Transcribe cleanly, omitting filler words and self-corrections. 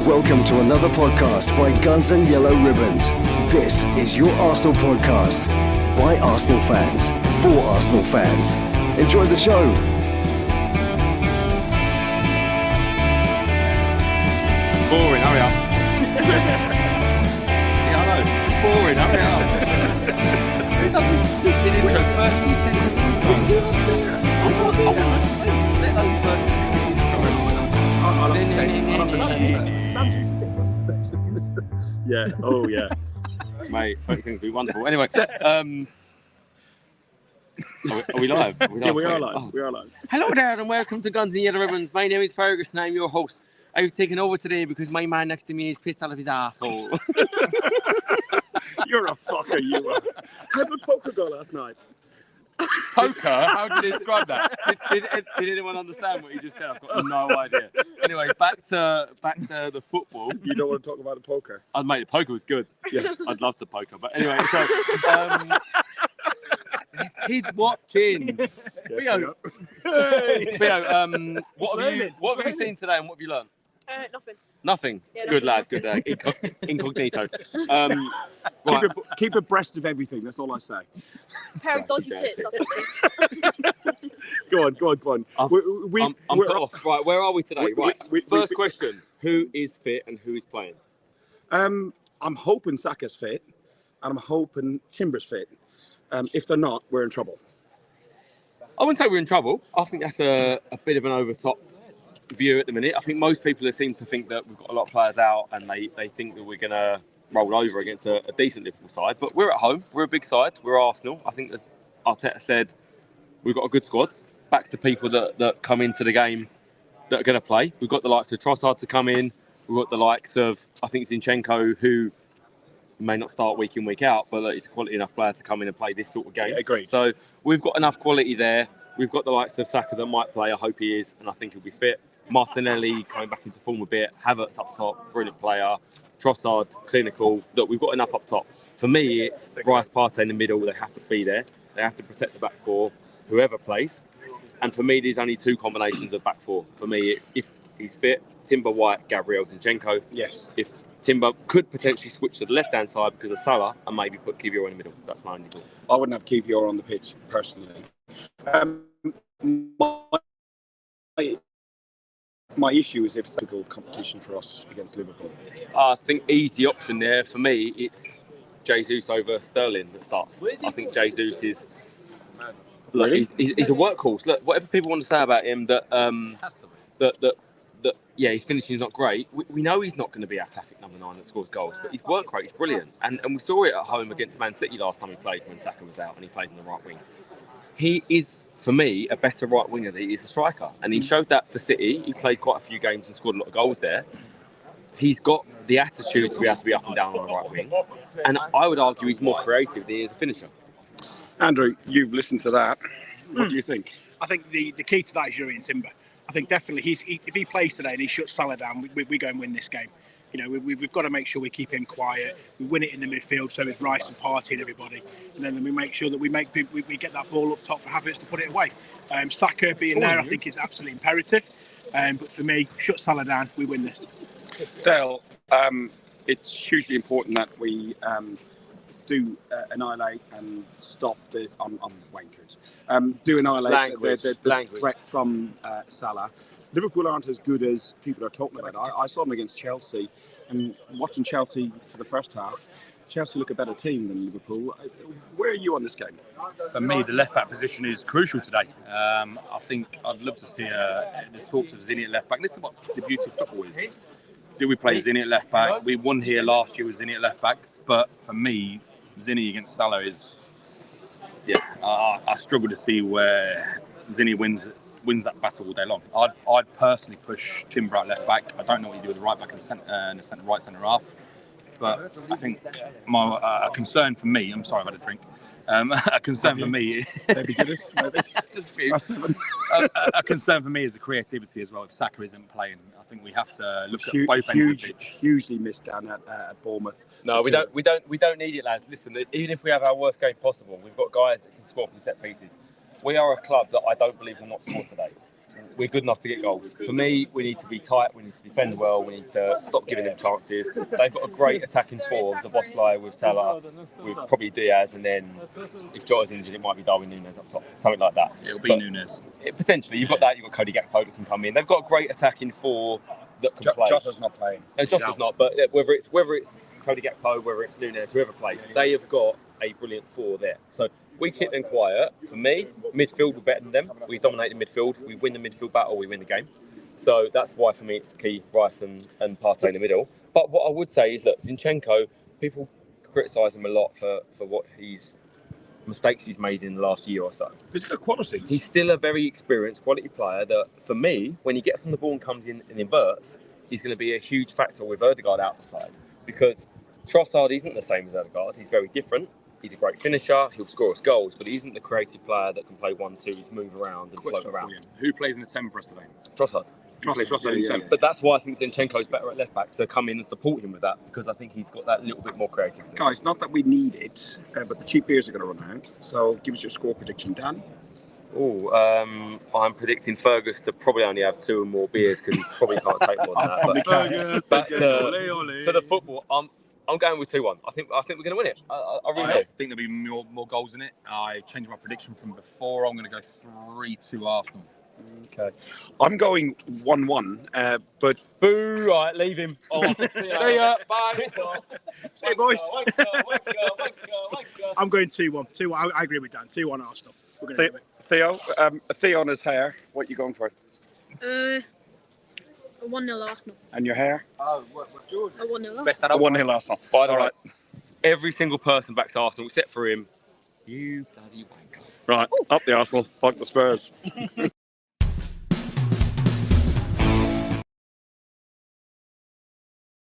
Welcome to another podcast by Guns and Yellow Ribbons. This is your Arsenal podcast by Arsenal fans for Arsenal fans. Enjoy the show. Boring, hurry up. Yeah, I know. Boring, hurry up. Who doesn't speak in intro first? Yeah. Oh, yeah. Mate, I think it'd be wonderful. Anyway, are we live? Yeah, we are live. Oh. We are live. Hello there, and welcome to Guns and Yellow Ribbons. My name is Fergus, and I'm your host. I've taken over today because my man next to me is pissed out of his asshole. You're a fucker, you are. How did poker go last night? Poker? How do you describe that? Did anyone understand what you just said? I've got no idea. Anyway, back to the football. You don't want to talk about the poker? Mate, the poker was good. Yeah, I'd love to poker, but anyway, so these kids watching. Theo, what have you seen today, and what have you learned? Nothing. Nothing. Yeah, Good lad. Incognito. Right. Keep abreast of everything. That's all I say. Pair of dodgy tits. That's what Go on. I'm put off. Right, where are we today? First question: who is fit and who is playing? I'm hoping Saka's fit, and I'm hoping Timber's fit. If they're not, we're in trouble. I wouldn't say we're in trouble. I think that's a bit of an overtop view at the minute. I think most people seem to think that we've got a lot of players out and they think that we're going to roll over against a decent Liverpool side. But we're at home. We're a big side. We're Arsenal. I think, as Arteta said, we've got a good squad. Back to people that come into the game that are going to play. We've got the likes of Trossard to come in. We've got the likes of, I think, Zinchenko, who may not start week in, week out, but he's a quality enough player to come in and play this sort of game. Yeah, agreed. So we've got enough quality there. We've got the likes of Saka that might play. I hope he is, and I think he'll be fit. Martinelli coming back into form a bit. Havertz up top, brilliant player. Trossard, clinical. Look, we've got enough up top. For me, it's Rice, Partey in the middle. They have to be there. They have to protect the back four, whoever plays. And for me, there's only two combinations of back four. For me, it's if he's fit, Timber, White, Gabriel, Zinchenko. Yes. If Timber could potentially switch to the left-hand side because of Salah and maybe put Kivior in the middle. That's my only thought. I wouldn't have Kivior on the pitch, personally. My issue is if it's a good competition for us against Liverpool. I think easy option there for me. It's Jesus over Sterling that starts. I think Jesus is. Look, Really? he's a workhorse. Look, whatever people want to say about him, that his finishing is not great. We know he's not going to be our classic number 9 that scores goals, but his work rate is brilliant. And we saw it at home against Man City last time he played when Saka was out and he played in the right wing. He is, for me, a better right winger than he is a striker. And he showed that for City. He played quite a few games and scored a lot of goals there. He's got the attitude to be able to be up and down on the right wing. And I would argue he's more creative than he is a finisher. Andrew, you've listened to that. What do you think? I think the key to that is Yuri and Timber. I think definitely if he plays today and he shuts Salah down, we go and win this game. You know, we've got to make sure we keep him quiet. We win it in the midfield, so it's Rice and Partey and everybody, and then we make sure that we get that ball up top for Havertz to put it away. Saka being there, I think, is absolutely imperative. But for me, shut Salah down, we win this. Dale, it's hugely important that we do annihilate and stop the wankers. Do annihilate the threat from Salah. Liverpool aren't as good as people are talking about. I saw them against Chelsea, and watching Chelsea for the first half, Chelsea look a better team than Liverpool. Where are you on this game? For me, the left back position is crucial today. I think I'd love to see the sorts of Zinni at left back. This is what the beauty of football is. Do we play Zinni at left back? We won here last year with Zinni at left back, but for me, Zinni against Salah is, I struggle to see where Zinni wins that battle all day long. I'd personally push Timber at left back. I don't know what you do with the right back and the right centre half, but I think a concern for me. I'm sorry, I've had a drink. A concern for me. Maybe Guinness, maybe. Just a concern for me is the creativity as well. If Saka isn't playing, I think we have to look at both ends of the pitch. Hugely missed down at Bournemouth. No, we don't need it, lads. Listen, even if we have our worst game possible, we've got guys that can score from set pieces. We are a club that I don't believe will not score today. we're good enough to get goals. For me, we need to be tight, we need to defend well, we need to stop giving them chances. They've got a great attacking four with Szoboszlai, with Salah, with probably Diaz, and then if Jota's injured, it might be Darwin Núñez up top, something like that. It'll be Núñez. Potentially, you've got that, you've got Cody Gakpo that can come in. They've got a great attacking four that can play. Jota's not playing. No, Jota's not, but whether it's Cody Gakpo, whether it's Núñez, whoever plays, they have got a brilliant four there. So we keep them quiet. For me, midfield, we're better than them. We dominate the midfield. We win the midfield battle. We win the game. So that's why, for me, it's key, Rice and Partey in the middle. But what I would say is that Zinchenko, people criticise him a lot for what mistakes he's made in the last year or so. He's got qualities. He's still a very experienced, quality player that, for me, when he gets on the ball and comes in and inverts, he's going to be a huge factor with Ødegaard out the side. Because Trossard isn't the same as Ødegaard. He's very different. He's a great finisher. He'll score us goals, but he isn't the creative player that can play 1-2s, move around and float around. Who plays in the 10 for us today? Trossard. Trossard in 10. But that's why I think Zinchenko's better at left back, to come in and support him with that, because I think he's got that little bit more creativity. Guys, not that we need it, but the cheap beers are going to run out. So give us your score prediction, Dan. I'm predicting Fergus to probably only have 2 or more beers, because he probably can't take more than that. But to the football, I'm going with 2-1. I think we're going to win it. I really do. I think there'll be more goals in it. I changed my prediction from before. I'm going to go 3-2 Arsenal. Okay. I'm going 1-1, but... Boo, right, leave him. See ya. Bye. Hey, boys. I'm going 2-1. 2-1. I agree with Dan. 2-1 Arsenal. We're going to do it. Theo on his hair. What are you going for? 1-0 Arsenal. And your hair? A 1-0 Best out of 1-0 Arsenal. By the way, every single person backs Arsenal except for him. You bloody wanker. Right, up the Arsenal, fuck the Spurs.